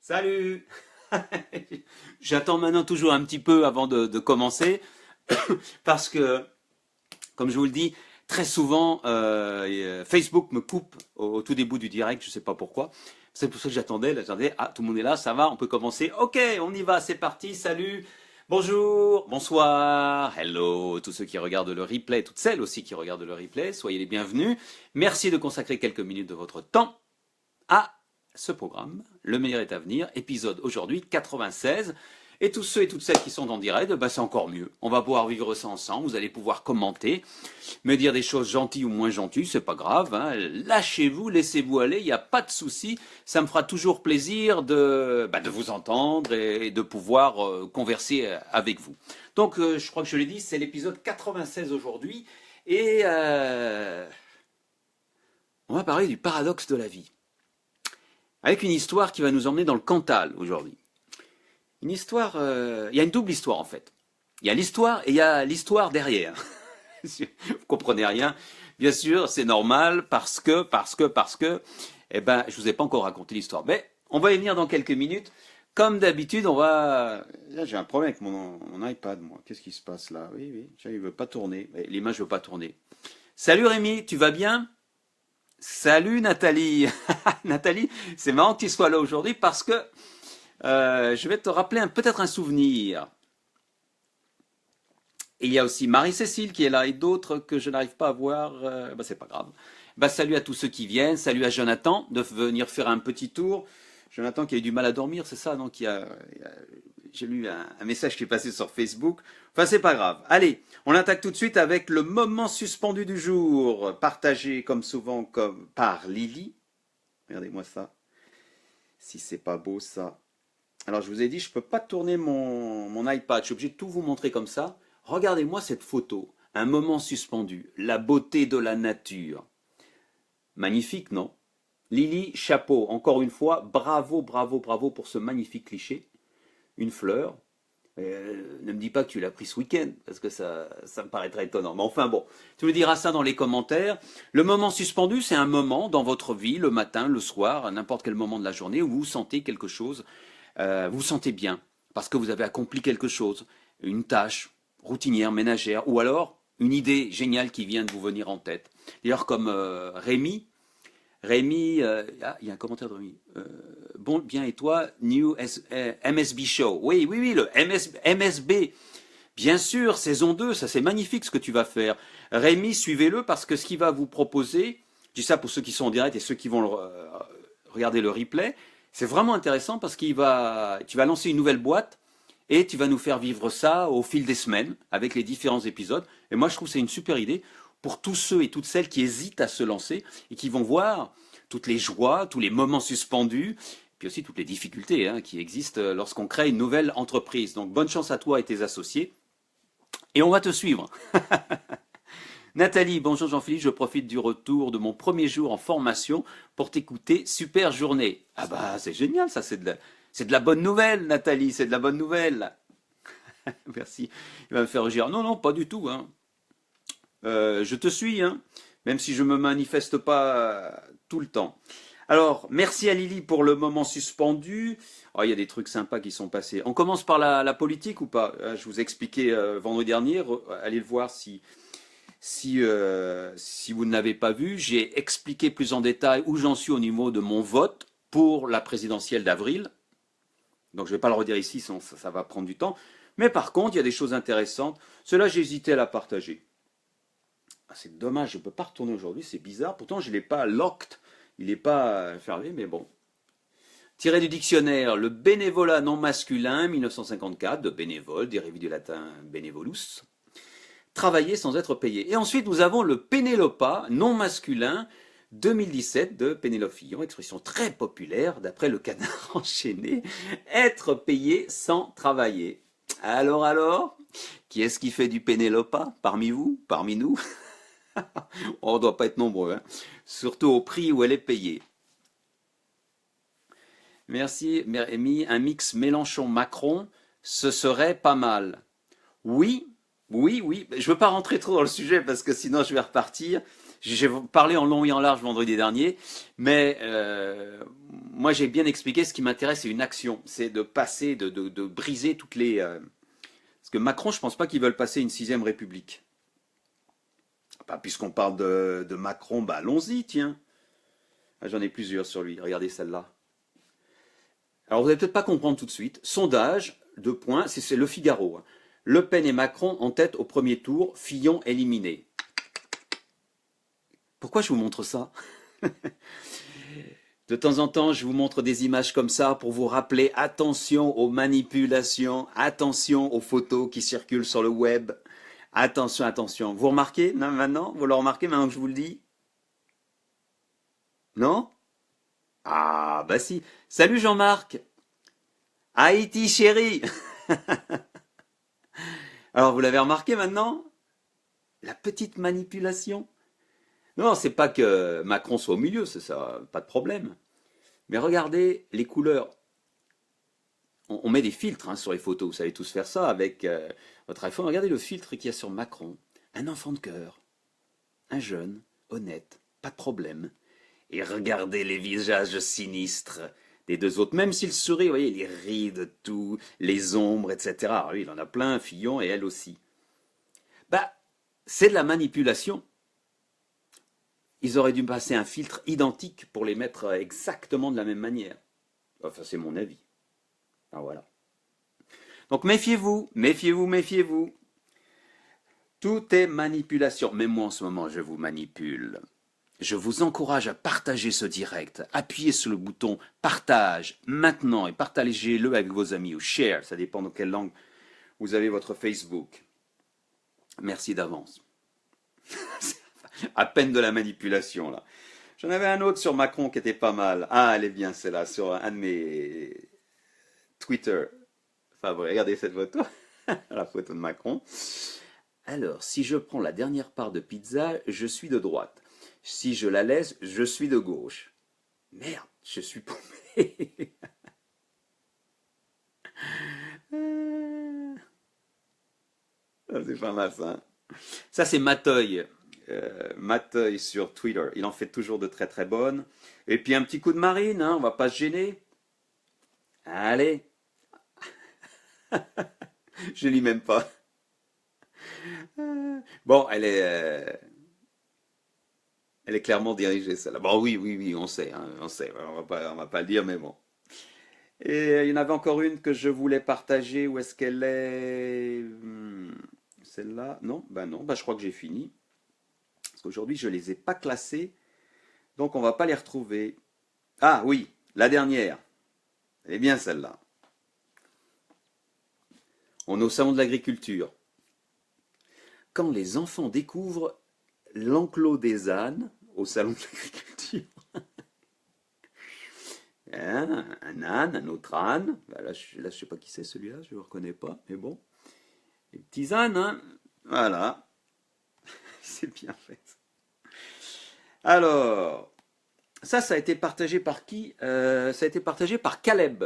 Salut! J'attends maintenant toujours un petit peu avant de commencer parce que, comme je vous le dis, très souvent, Facebook me coupe au tout début du direct, je ne sais pas pourquoi. C'est pour ça que j'attendais. Ah, tout le monde est là, ça va, on peut commencer. Ok, on y va, c'est parti, salut, bonjour, bonsoir, hello, tous ceux qui regardent le replay, toutes celles aussi qui regardent le replay, soyez les bienvenus. Merci de consacrer quelques minutes de votre temps à ce programme. Le meilleur est à venir, épisode aujourd'hui 96. Et tous ceux et toutes celles qui sont en direct, c'est encore mieux. On va pouvoir vivre ça ensemble, vous allez pouvoir commenter, me dire des choses gentilles ou moins gentilles, c'est pas grave. Hein. Lâchez-vous, laissez-vous aller, il n'y a pas de souci. Ça me fera toujours plaisir de vous entendre et de pouvoir converser avec vous. Donc, je crois que je l'ai dit, c'est l'épisode 96 aujourd'hui. Et on va parler du paradoxe de la vie. Avec une histoire qui va nous emmener dans le Cantal aujourd'hui. Une histoire, il y a une double histoire en fait. Il y a l'histoire et il y a l'histoire derrière. Vous comprenez rien? Bien sûr, c'est normal parce que, je vous ai pas encore raconté l'histoire. Mais on va y venir dans quelques minutes. Comme d'habitude, Là, j'ai un problème avec mon iPad, moi. Qu'est-ce qui se passe là? Oui, tiens, il veut pas tourner. L'image veut pas tourner. Salut Rémi, tu vas bien? Salut Nathalie. Nathalie, c'est marrant que tu sois là aujourd'hui parce que je vais te rappeler peut-être un souvenir. Et il y a aussi Marie-Cécile qui est là et d'autres que je n'arrive pas à voir. C'est pas grave. Salut à tous ceux qui viennent. Salut à Jonathan de venir faire un petit tour. Jonathan qui a eu du mal à dormir, c'est ça, donc j'ai lu un message qui est passé sur Facebook. Enfin, c'est pas grave. Allez, on attaque tout de suite avec le moment suspendu du jour, partagé comme souvent par Lily. Regardez-moi ça. Si c'est pas beau ça. Alors je vous ai dit, je ne peux pas tourner mon iPad, je suis obligé de tout vous montrer comme ça. Regardez-moi cette photo, un moment suspendu, la beauté de la nature. Magnifique, non? Lily, chapeau, encore une fois, bravo pour ce magnifique cliché. Une fleur. Ne me dis pas que tu l'as pris ce week-end, parce que ça me paraîtrait étonnant. Mais enfin bon, tu me diras ça dans les commentaires. Le moment suspendu, c'est un moment dans votre vie, le matin, le soir, à n'importe quel moment de la journée, où vous sentez quelque chose, vous vous sentez bien, parce que vous avez accompli quelque chose, une tâche routinière, ménagère, ou alors une idée géniale qui vient de vous venir en tête. D'ailleurs, comme Rémi, il y a un commentaire de Rémi. Bon, bien, et toi, MSB Show. Oui, le MSB. Bien sûr, saison 2, ça c'est magnifique ce que tu vas faire. Rémi, suivez-le parce que ce qu'il va vous proposer, je dis ça pour ceux qui sont en direct et ceux qui vont regarder le replay, c'est vraiment intéressant parce tu vas lancer une nouvelle boîte et tu vas nous faire vivre ça au fil des semaines avec les différents épisodes. Et moi, je trouve que c'est une super idée pour tous ceux et toutes celles qui hésitent à se lancer et qui vont voir toutes les joies, tous les moments suspendus, puis aussi toutes les difficultés qui existent lorsqu'on crée une nouvelle entreprise. Donc bonne chance à toi et tes associés. Et on va te suivre. Nathalie, bonjour Jean-Philippe, je profite du retour de mon premier jour en formation pour t'écouter. Super journée. Ah c'est génial, ça c'est de la bonne nouvelle Nathalie, c'est de la bonne nouvelle. Merci. Il va me faire rugir. Non, pas du tout. Je te suis, même si je ne me manifeste pas tout le temps. Alors, merci à Lily pour le moment suspendu. Oh, il y a des trucs sympas qui sont passés. On commence par la politique ou pas? Je vous ai expliqué vendredi dernier, allez le voir si vous ne l'avez pas vu. J'ai expliqué plus en détail où j'en suis au niveau de mon vote pour la présidentielle d'avril. Donc je ne vais pas le redire ici, sinon ça va prendre du temps. Mais par contre, il y a des choses intéressantes. Cela, j'ai hésité à la partager. C'est dommage, je ne peux pas retourner aujourd'hui, c'est bizarre. Pourtant, je ne l'ai pas locked, il n'est pas fermé, mais bon. Tiré du dictionnaire, le bénévolat non masculin, 1954, de bénévole, dérivé du latin benevolus. Travailler sans être payé. Et ensuite, nous avons le pénélopat non masculin, 2017, de Pénélope Fillon, expression très populaire, d'après le Canard enchaîné, être payé sans travailler. Alors, qui est-ce qui fait du pénélopat parmi vous, parmi nous? On ne doit pas être nombreux, surtout au prix où elle est payée. Merci, Rémi. Un mix Mélenchon-Macron, ce serait pas mal. Oui. Je ne veux pas rentrer trop dans le sujet parce que sinon je vais repartir. J'ai parlé en long et en large vendredi dernier, mais moi j'ai bien expliqué, ce qui m'intéresse, c'est une action. C'est de passer, de briser toutes les... Parce que Macron, je pense pas qu'ils veulent passer une sixième république. Bah, puisqu'on parle de Macron, bah allons-y, tiens. Ah, j'en ai plusieurs sur lui. Regardez celle-là. Alors vous allez peut-être pas comprendre tout de suite. Sondage, 2 points, c'est Le Figaro, hein. Le Pen et Macron en tête au premier tour, Fillon éliminé. Pourquoi je vous montre ça? De temps en temps, je vous montre des images comme ça pour vous rappeler attention aux manipulations, attention aux photos qui circulent sur le web. Attention, attention. Vous remarquez maintenant? Vous le remarquez maintenant que je vous le dis? Non? Ah, bah si. Salut Jean-Marc. Haïti chérie. Alors, vous l'avez remarqué maintenant? La petite manipulation? Non, c'est pas que Macron soit au milieu, c'est ça, pas de problème. Mais regardez les couleurs. On met des filtres hein, sur les photos, vous savez tous faire ça avec votre iPhone. Regardez le filtre qu'il y a sur Macron. Un enfant de cœur, un jeune, honnête, pas de problème. Et regardez les visages sinistres des deux autres, même s'il sourit, vous voyez, les rides, tout, les ombres, etc. Alors lui, il en a plein, Fillon, et elle aussi. Bah, c'est de la manipulation. Ils auraient dû passer un filtre identique pour les mettre exactement de la même manière. Enfin, c'est mon avis. Ah, voilà. Donc méfiez-vous, méfiez-vous, méfiez-vous. Tout est manipulation. Même moi en ce moment, je vous manipule. Je vous encourage à partager ce direct. Appuyez sur le bouton partage maintenant et partagez-le avec vos amis ou share. Ça dépend de quelle langue vous avez votre Facebook. Merci d'avance. À peine de la manipulation là. J'en avais un autre sur Macron qui était pas mal. Ah, elle est bien celle-là, sur un de mes Twitter. Enfin, regardez cette photo. La photo de Macron. Alors, si je prends la dernière part de pizza, je suis de droite. Si je la laisse, je suis de gauche. Merde, je suis paumé. C'est pas mal ça. Ça, c'est Mateuil. Mateuil sur Twitter. Il en fait toujours de très très bonnes. Et puis un petit coup de marine, hein, on va pas se gêner. Allez. Je lis même pas. Bon, elle est clairement dirigée, celle-là. Bon, oui, oui, oui, on sait, hein, on sait. On va pas le dire, mais bon. Et il y en avait encore une que je voulais partager. Où est-ce qu'elle est? Celle-là? Non, ben non, ben je crois que j'ai fini. Parce qu'aujourd'hui, je ne les ai pas classées. Donc, on va pas les retrouver. Ah oui, la dernière. Elle est bien celle-là. On est au salon de l'agriculture. Quand les enfants découvrent l'enclos des ânes au salon de l'agriculture. Hein, un âne, un autre âne. Ben là, je sais pas qui c'est celui-là, je ne le reconnais pas, mais bon. Les petits ânes, hein. Voilà. C'est bien fait. Alors, ça a été partagé par qui? Ça a été partagé par Caleb.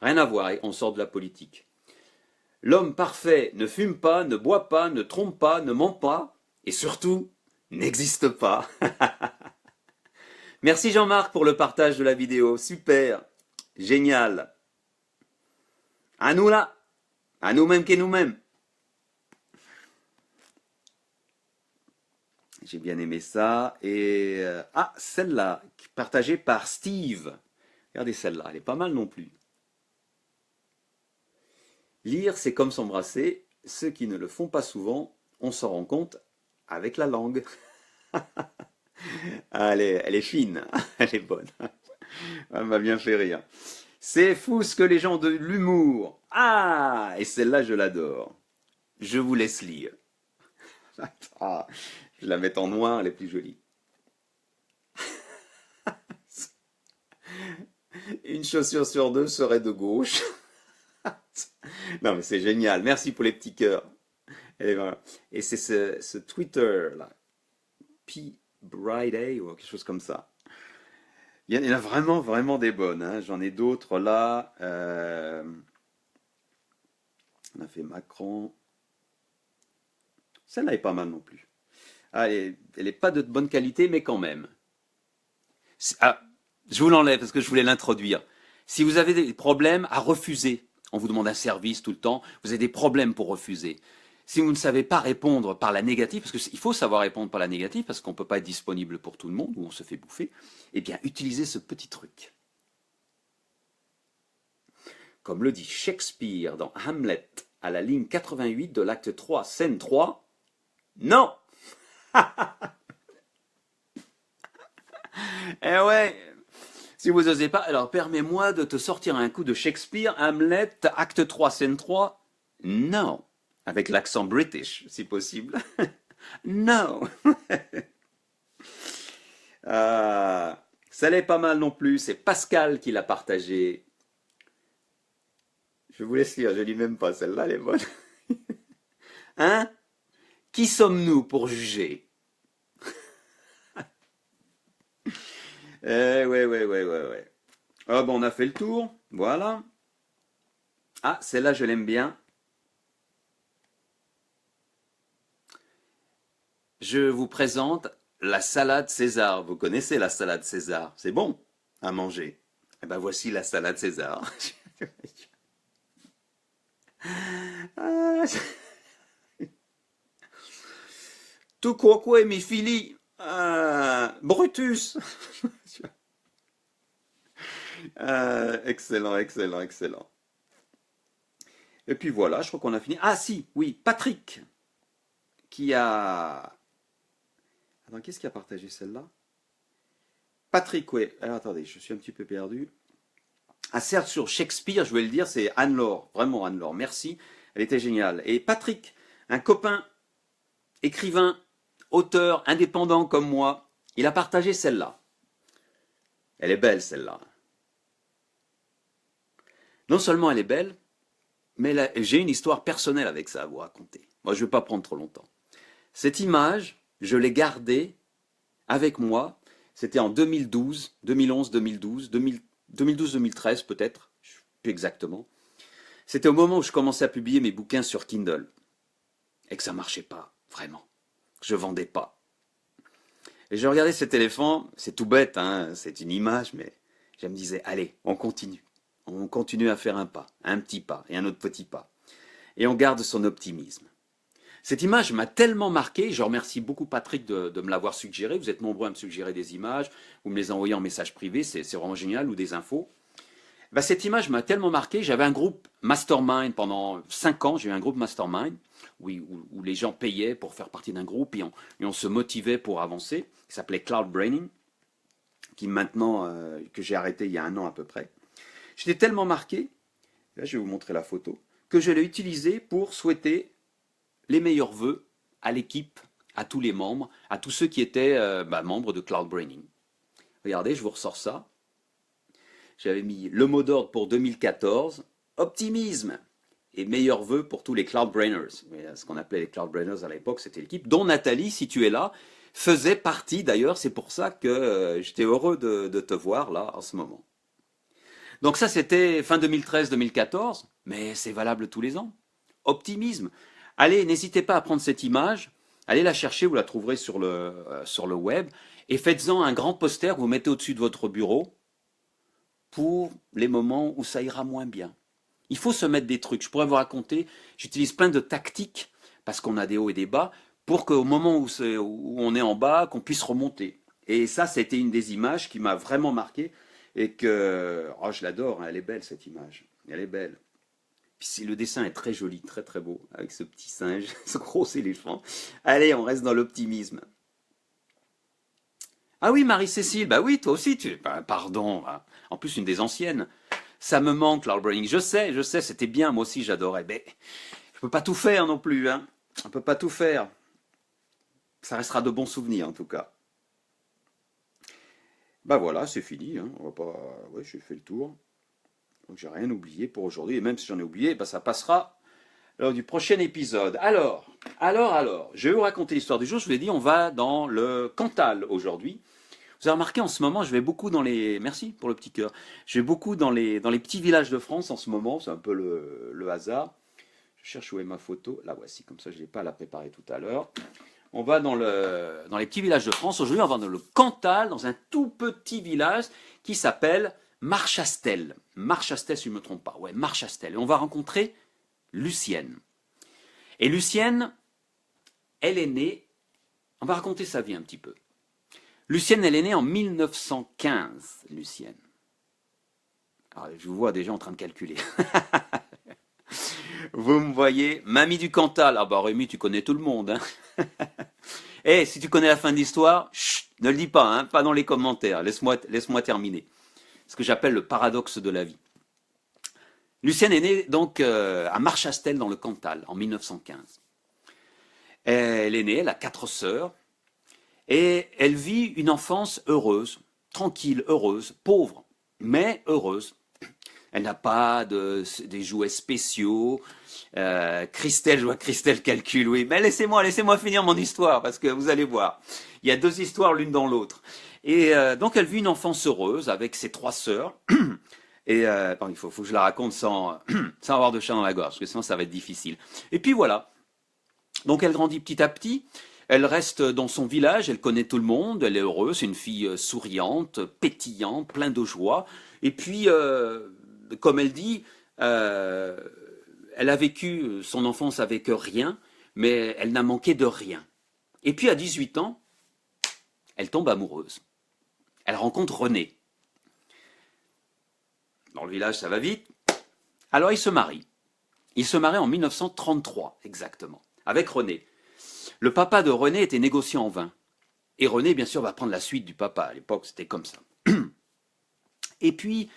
Rien à voir, on sort de la politique. L'homme parfait ne fume pas, ne boit pas, ne trompe pas, ne ment pas, et surtout, n'existe pas. Merci Jean-Marc pour le partage de la vidéo, super, génial. À nous là, à nous-mêmes qu'est nous-mêmes. J'ai bien aimé ça. Et ah, celle-là, partagée par Steve. Regardez celle-là, elle est pas mal non plus. Lire, c'est comme s'embrasser. Ceux qui ne le font pas souvent, on s'en rend compte avec la langue. Ah, elle est fine, elle est bonne. Elle m'a bien fait rire. C'est fou ce que les gens ont de l'humour. Ah, et celle-là, je l'adore. Je vous laisse lire. Ah, je la mets en noir, elle est plus jolie. Une chaussure sur deux serait de gauche. Non, mais c'est génial. Merci pour les petits cœurs. Et c'est ce Twitter là, P. Friday ou quelque chose comme ça. Il y en a vraiment, vraiment des bonnes, hein. J'en ai d'autres là. On a fait Macron. Celle-là est pas mal non plus. Ah, elle est pas de bonne qualité, mais quand même. Ah, Je vous l'enlève parce que je voulais l'introduire. Si vous avez des problèmes à refuser, on vous demande un service tout le temps, vous avez des problèmes pour refuser. Si vous ne savez pas répondre par la négative, parce qu'il faut savoir répondre par la négative, parce qu'on ne peut pas être disponible pour tout le monde, ou on se fait bouffer, eh bien, utilisez ce petit truc. Comme le dit Shakespeare dans Hamlet, à la ligne 88 de l'acte 3, scène 3, non. Eh ouais, si vous n'osez pas, alors permets-moi de te sortir un coup de Shakespeare, Hamlet, acte 3, scène 3. Non. Avec l'accent british, si possible. Non. Ça n'est pas mal non plus, c'est Pascal qui l'a partagé. Je vous laisse lire, je lis même pas, celle-là elle est bonne. Hein? Qui sommes-nous pour juger? Ouais. Ah bon, on a fait le tour, voilà. Ah, celle-là, je l'aime bien. Je vous présente la salade César. Vous connaissez la salade César, c'est bon à manger. Eh ben voici la salade César. Ah, tu quoque mi fili, Brutus. Excellent. Et puis voilà, je crois qu'on a fini. Ah si, oui, Patrick, qui a... Attends, qu'est-ce qui a partagé celle-là? Patrick, oui. Alors attendez, je suis un petit peu perdu. Ah certes, sur Shakespeare, je voulais le dire, c'est Anne-Laure, vraiment Anne-Laure, merci, elle était géniale. Et Patrick, un copain, écrivain, auteur, indépendant comme moi, il a partagé celle-là. Elle est belle celle-là. Non seulement elle est belle, mais j'ai une histoire personnelle avec ça à vous raconter. Moi, je ne vais pas prendre trop longtemps. Cette image, je l'ai gardée avec moi, c'était en 2012, 2011, 2012, 2012-2013 peut-être, je ne sais plus exactement. C'était au moment où je commençais à publier mes bouquins sur Kindle. Et que ça ne marchait pas, vraiment. Je ne vendais pas. Et je regardais cet éléphant, c'est tout bête, hein, c'est une image, mais je me disais, allez, on continue. On continue à faire un pas, un petit pas et un autre petit pas. Et on garde son optimisme. Cette image m'a tellement marqué, je remercie beaucoup Patrick de me l'avoir suggéré. Vous êtes nombreux à me suggérer des images, vous me les envoyez en message privé, c'est vraiment génial, ou des infos. Ben, cette image m'a tellement marqué, j'avais un groupe mastermind pendant 5 ans, j'ai eu un groupe mastermind où les gens payaient pour faire partie d'un groupe et on se motivait pour avancer, qui s'appelait Cloud Braining, qui maintenant, que j'ai arrêté il y a 1 an à peu près. J'étais tellement marqué, là je vais vous montrer la photo, que je l'ai utilisé pour souhaiter les meilleurs vœux à l'équipe, à tous les membres, à tous ceux qui étaient membres de Cloud Braining. Regardez, je vous ressors ça. J'avais mis le mot d'ordre pour 2014, optimisme, et meilleurs vœux pour tous les Cloud Brainers. Ce qu'on appelait les Cloud Brainers à l'époque, c'était l'équipe, dont Nathalie, si tu es là, faisait partie d'ailleurs. C'est pour ça que j'étais heureux de te voir là en ce moment. Donc ça, c'était fin 2013-2014, mais c'est valable tous les ans. Optimisme. Allez, n'hésitez pas à prendre cette image, allez la chercher, vous la trouverez sur le web, et faites-en un grand poster que vous mettez au-dessus de votre bureau pour les moments où ça ira moins bien. Il faut se mettre des trucs. Je pourrais vous raconter, j'utilise plein de tactiques, parce qu'on a des hauts et des bas, pour qu'au moment où on est en bas, qu'on puisse remonter. Et ça, c'était une des images qui m'a vraiment marqué, et que, oh, je l'adore, hein, elle est belle cette image, elle est belle. Puis le dessin est très joli, très très beau, avec ce petit singe, ce gros éléphant. Allez, on reste dans l'optimisme. Ah oui, Marie-Cécile, bah oui, toi aussi, pardon, en plus une des anciennes. Ça me manque, Cloud Braining. Je sais, c'était bien, moi aussi j'adorais. Mais je peux pas tout faire non plus, hein. On peut pas tout faire. Ça restera de bons souvenirs en tout cas. Bah voilà, c'est fini, hein. On va pas... Ouais, j'ai fait le tour. Donc j'ai rien oublié pour aujourd'hui. Et même si j'en ai oublié, bah, ça passera lors du prochain épisode. Alors, je vais vous raconter l'histoire du jour. Je vous ai dit, on va dans le Cantal aujourd'hui. Vous avez remarqué en ce moment, je vais beaucoup dans les... Merci pour le petit cœur. Je vais beaucoup dans les petits villages de France en ce moment. C'est un peu le hasard. Je cherche où est ma photo. La voici, comme ça je n'ai pas à la préparer tout à l'heure. On va dans les petits villages de France. Aujourd'hui, on va dans le Cantal, dans un tout petit village qui s'appelle Marchastel. Marchastel, si je ne me trompe pas. Ouais, Marchastel. Et on va rencontrer Lucienne. Et Lucienne, elle est née... On va raconter sa vie un petit peu. Lucienne, elle est née en 1915, Lucienne. Alors, je vous vois déjà en train de calculer. Vous me voyez, mamie du Cantal. Ah bah Rémi, tu connais tout le monde. Hein. Eh, si tu connais la fin de l'histoire, ne le dis pas, hein, pas dans les commentaires. Laisse-moi terminer. Ce que j'appelle le paradoxe de la vie. Lucienne est née donc à Marchastel dans le Cantal en 1915. Elle est née, elle a 4 sœurs. Et elle vit une enfance heureuse, tranquille, heureuse, pauvre, mais heureuse. Elle n'a pas des jouets spéciaux. Christelle, je vois Christelle calcule, oui. Mais laissez-moi finir mon histoire, parce que vous allez voir. Il y a 2 histoires l'une dans l'autre. Et donc elle vit une enfance heureuse avec ses 3 sœurs. Et il faut que je la raconte sans avoir de chat dans la gorge, parce que sinon ça va être difficile. Et puis voilà. Donc elle grandit petit à petit. Elle reste dans son village, elle connaît tout le monde, elle est heureuse, c'est une fille souriante, pétillante, pleine de joie. Et puis, comme elle dit, elle a vécu son enfance avec rien, mais elle n'a manqué de rien. Et puis à 18 ans, elle tombe amoureuse. Elle rencontre René. Dans le village, ça va vite. Alors ils se marient. Ils se marient en 1933, exactement, avec René. Le papa de René était négociant en vin. Et René, bien sûr, va prendre la suite du papa. À l'époque, c'était comme ça. Et puis,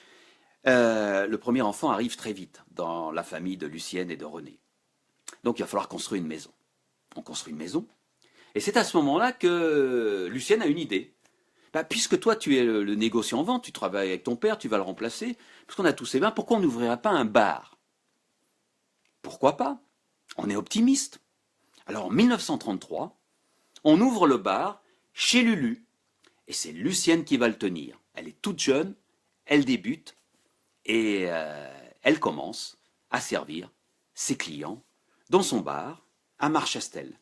le premier enfant arrive très vite dans la famille de Lucienne et de René. Donc, il va falloir construire une maison. On construit une maison. Et c'est à ce moment-là que Lucienne a une idée. Bah, puisque toi, tu es le négociant en vin, tu travailles avec ton père, tu vas le remplacer. Puisqu'on a tous ces vins, pourquoi on n'ouvrirait pas un bar? Pourquoi pas? On est optimiste. Alors en 1933, on ouvre le bar chez Lulu, et c'est Lucienne qui va le tenir. Elle est toute jeune, elle débute, et elle commence à servir ses clients dans son bar à Marchastel.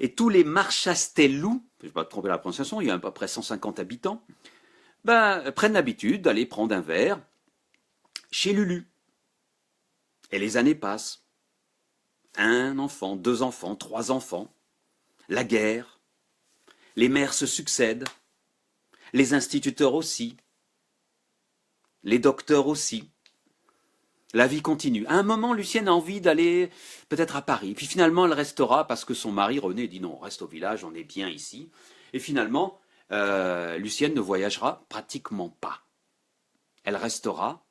Et tous les Marchastellous, je ne vais pas te tromper la prononciation, il y a à peu près 150 habitants, prennent l'habitude d'aller prendre un verre chez Lulu. Et les années passent. 1 enfant, 2 enfants, 3 enfants, la guerre, les mères se succèdent, les instituteurs aussi, les docteurs aussi. La vie continue. À un moment, Lucienne a envie d'aller peut-être à Paris. Puis finalement, elle restera parce que son mari, René, dit non, on reste au village, on est bien ici. Et finalement, Lucienne ne voyagera pratiquement pas. Elle restera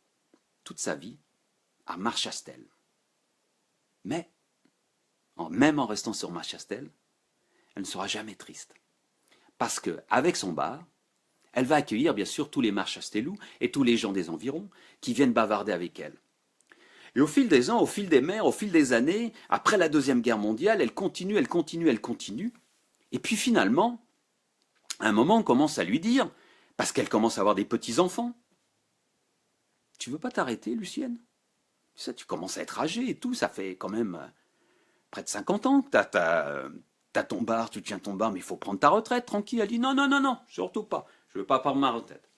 toute sa vie à Marchastel. Mais même en restant sur Marchastel, elle ne sera jamais triste. Parce qu'avec son bar, elle va accueillir bien sûr tous les Marchastelous et tous les gens des environs qui viennent bavarder avec elle. Et au fil des ans, au fil des mers, au fil des années, après la Deuxième Guerre mondiale, elle continue. Et puis finalement, à un moment, on commence à lui dire, parce qu'elle commence à avoir des petits-enfants, « Tu veux pas t'arrêter, Lucienne? Ça, tu commences à être âgée et tout, ça fait quand même... près de 50 ans que t'as ton bar, tu tiens ton bar, mais il faut prendre ta retraite, tranquille. » Elle dit non, surtout pas. Je ne veux pas prendre ma retraite.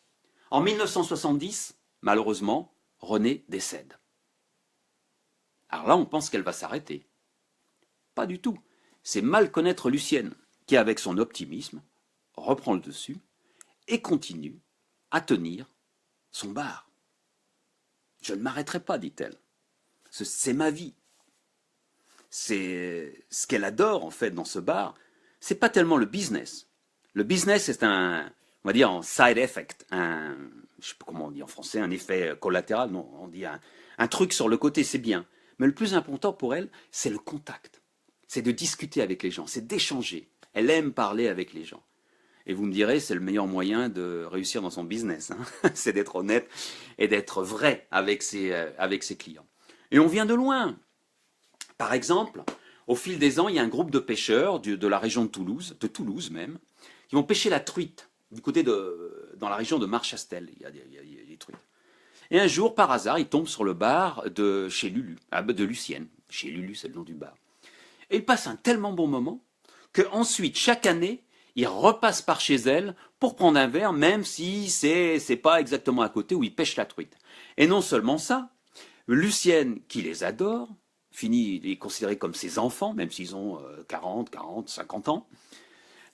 En 1970, malheureusement, René décède. Alors là, on pense qu'elle va s'arrêter. Pas du tout. C'est mal connaître Lucienne, qui, avec son optimisme, reprend le dessus et continue à tenir son bar. Je ne m'arrêterai pas, dit-elle. C'est ma vie. C'est ce qu'elle adore en fait dans ce bar, c'est pas tellement le business. Le business c'est on va dire un side effect, je sais pas comment on dit en français, un effet collatéral, non, on dit un truc sur le côté, c'est bien. Mais le plus important pour elle, c'est le contact. C'est de discuter avec les gens, c'est d'échanger. Elle aime parler avec les gens. Et vous me direz, c'est le meilleur moyen de réussir dans son business, hein. C'est d'être honnête et d'être vrai avec ses clients. Et on vient de loin. Par exemple, au fil des ans, il y a un groupe de pêcheurs de la région de Toulouse même, qui vont pêcher la truite, du côté dans la région de Marchastel, il y a des truites. Et un jour, par hasard, ils tombent sur le bar de chez Lulu, de Lucienne. Chez Lulu, c'est le nom du bar. Et ils passent un tellement bon moment qu'ensuite, chaque année, il repasse par chez elle pour prendre un verre, même si c'est pas exactement à côté où il pêche la truite. Et non seulement ça, Lucienne, qui les adore, finit les considérer comme ses enfants, même s'ils ont 40, 50 ans,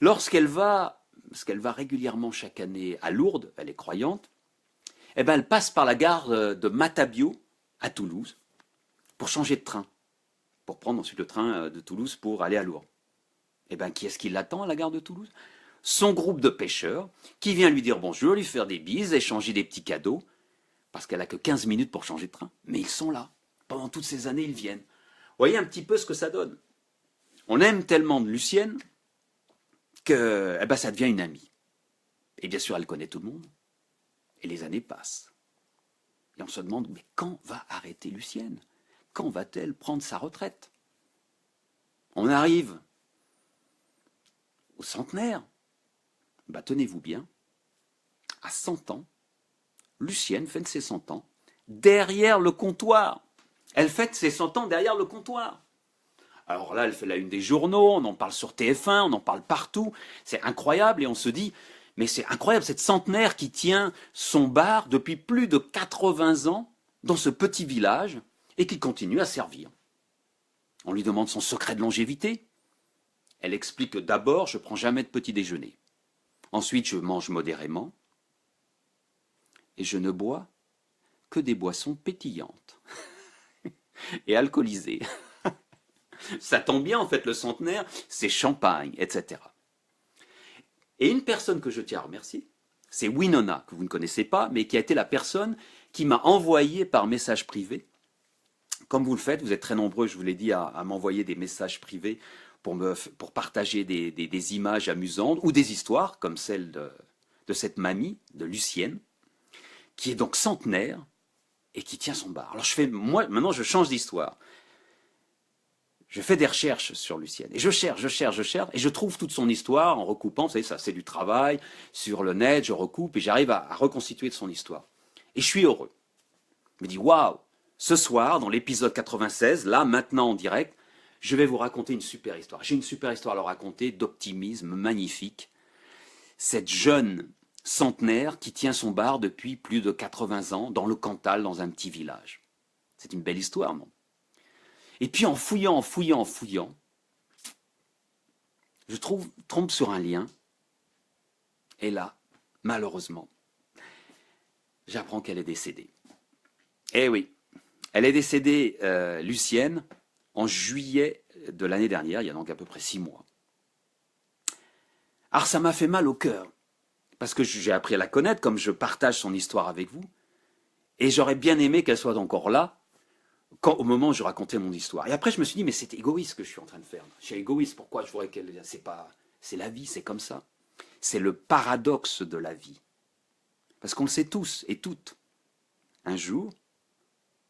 lorsqu'elle va, parce qu'elle va régulièrement chaque année à Lourdes, elle est croyante, eh ben elle passe par la gare de Matabio à Toulouse pour changer de train, pour prendre ensuite le train de Toulouse pour aller à Lourdes. Eh bien, qui est-ce qui l'attend à la gare de Toulouse? Son groupe de pêcheurs, qui vient lui dire bonjour, lui faire des bises, échanger des petits cadeaux, parce qu'elle a que 15 minutes pour changer de train. Mais ils sont là. Pendant toutes ces années, ils viennent. Vous voyez un petit peu ce que ça donne. On aime tellement de Lucienne que eh ben, ça devient une amie. Et bien sûr, elle connaît tout le monde. Et les années passent. Et on se demande, mais quand va arrêter Lucienne? Quand va-t-elle prendre sa retraite? On arrive au centenaire. Bah, tenez-vous bien, à 100 ans, Lucienne fête ses 100 ans derrière le comptoir. Elle fête ses 100 ans derrière le comptoir. Alors là, elle fait la une des journaux, on en parle sur TF1, on en parle partout. C'est incroyable et on se dit, mais c'est incroyable cette centenaire qui tient son bar depuis plus de 80 ans dans ce petit village et qui continue à servir. On lui demande son secret de longévité. Elle explique que d'abord, je ne prends jamais de petit déjeuner. Ensuite, je mange modérément. Et je ne bois que des boissons pétillantes et alcoolisées. Ça tombe bien, en fait, le centenaire, c'est champagne, etc. Et une personne que je tiens à remercier, c'est Winona, que vous ne connaissez pas, mais qui a été la personne qui m'a envoyé par message privé. Comme vous le faites, vous êtes très nombreux, je vous l'ai dit, à m'envoyer des messages privés pour partager des images amusantes ou des histoires, comme celle de cette mamie, de Lucienne, qui est donc centenaire et qui tient son bar. Alors moi, maintenant, je change d'histoire. Je fais des recherches sur Lucienne. Et je cherche, et je trouve toute son histoire en recoupant, vous savez, ça c'est du travail, sur le net, je recoupe, et j'arrive à reconstituer de son histoire. Et je suis heureux. Je me dis, waouh, ce soir, dans l'épisode 96, là, maintenant en direct, je vais vous raconter une super histoire. J'ai une super histoire à leur raconter, d'optimisme magnifique. Cette jeune centenaire qui tient son bar depuis plus de 80 ans dans le Cantal, dans un petit village. C'est une belle histoire, non? Et puis en fouillant, je tombe sur un lien. Et là, malheureusement, j'apprends qu'elle est décédée. Eh oui, elle est décédée, Lucienne, en juillet de l'année dernière, il y a donc à peu près 6 mois. Alors ça m'a fait mal au cœur, parce que j'ai appris à la connaître, comme je partage son histoire avec vous, et j'aurais bien aimé qu'elle soit encore là, au moment où je racontais mon histoire. Et après, je me suis dit, mais c'est égoïste ce que je suis en train de faire. Je suis égoïste, pourquoi je voudrais qu'elle... C'est la vie, c'est comme ça. C'est le paradoxe de la vie. Parce qu'on le sait tous et toutes. Un jour,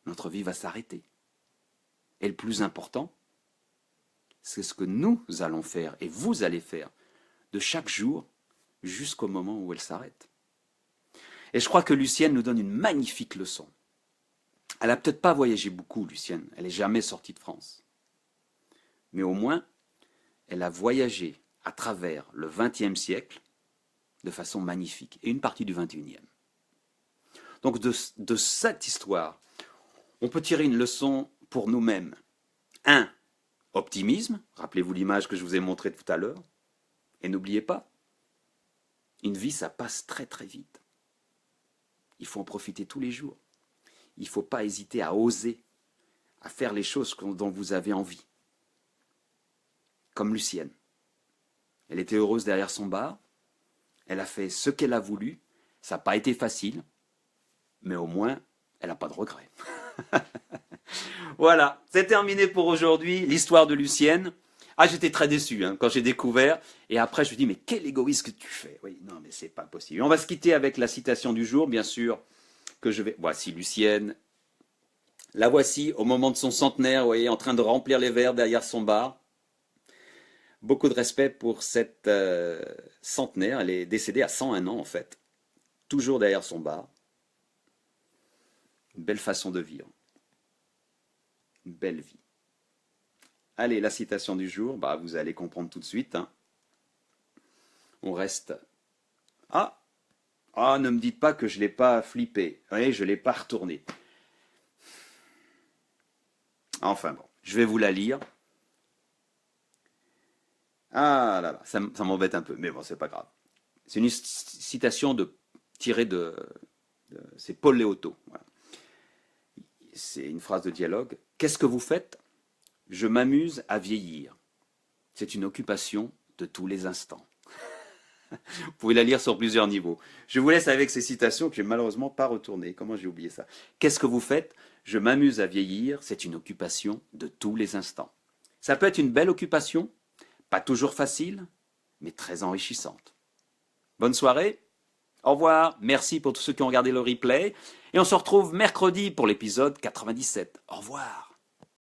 notre vie va s'arrêter. Et le plus important, c'est ce que nous allons faire et vous allez faire de chaque jour jusqu'au moment où elle s'arrête. Et je crois que Lucienne nous donne une magnifique leçon. Elle n'a peut-être pas voyagé beaucoup, Lucienne. Elle n'est jamais sortie de France. Mais au moins, elle a voyagé à travers le XXe siècle de façon magnifique et une partie du XXIe. Donc de cette histoire, on peut tirer une leçon pour nous-mêmes. 1. Optimisme. Rappelez-vous l'image que je vous ai montrée tout à l'heure. Et n'oubliez pas, une vie, ça passe très très vite. Il faut en profiter tous les jours. Il ne faut pas hésiter à oser, à faire les choses dont vous avez envie. Comme Lucienne. Elle était heureuse derrière son bar. Elle a fait ce qu'elle a voulu. Ça n'a pas été facile. Mais au moins, elle n'a pas de regrets. Voilà, c'est terminé pour aujourd'hui. L'histoire de Lucienne. Ah, j'étais très déçu quand j'ai découvert. Et après, je me dis, mais quel égoïste que tu fais. Oui, non, mais c'est pas possible. On va se quitter avec la citation du jour, bien sûr. Voici Lucienne. La voici au moment de son centenaire, vous voyez, en train de remplir les verres derrière son bar. Beaucoup de respect pour cette centenaire. Elle est décédée à 101 ans, en fait. Toujours derrière son bar. Une belle façon de vivre. Une belle vie. Allez, la citation du jour, bah, vous allez comprendre tout de suite. Hein. On reste. Ah, ah, ne me dites pas que je ne l'ai pas flippé. Oui, je ne l'ai pas retourné. Enfin bon, je vais vous la lire. Ah là là, ça m'embête un peu, mais bon, c'est pas grave. C'est une citation tirée c'est Paul Léoto. Voilà. C'est une phrase de dialogue. Qu'est-ce que vous faites? Je m'amuse à vieillir. C'est une occupation de tous les instants. Vous pouvez la lire sur plusieurs niveaux. Je vous laisse avec ces citations que j'ai malheureusement pas retournées. Comment j'ai oublié ça? Qu'est-ce que vous faites? Je m'amuse à vieillir. C'est une occupation de tous les instants. Ça peut être une belle occupation, pas toujours facile, mais très enrichissante. Bonne soirée. Au revoir. Merci pour tous ceux qui ont regardé le replay. Et on se retrouve mercredi pour l'épisode 97. Au revoir.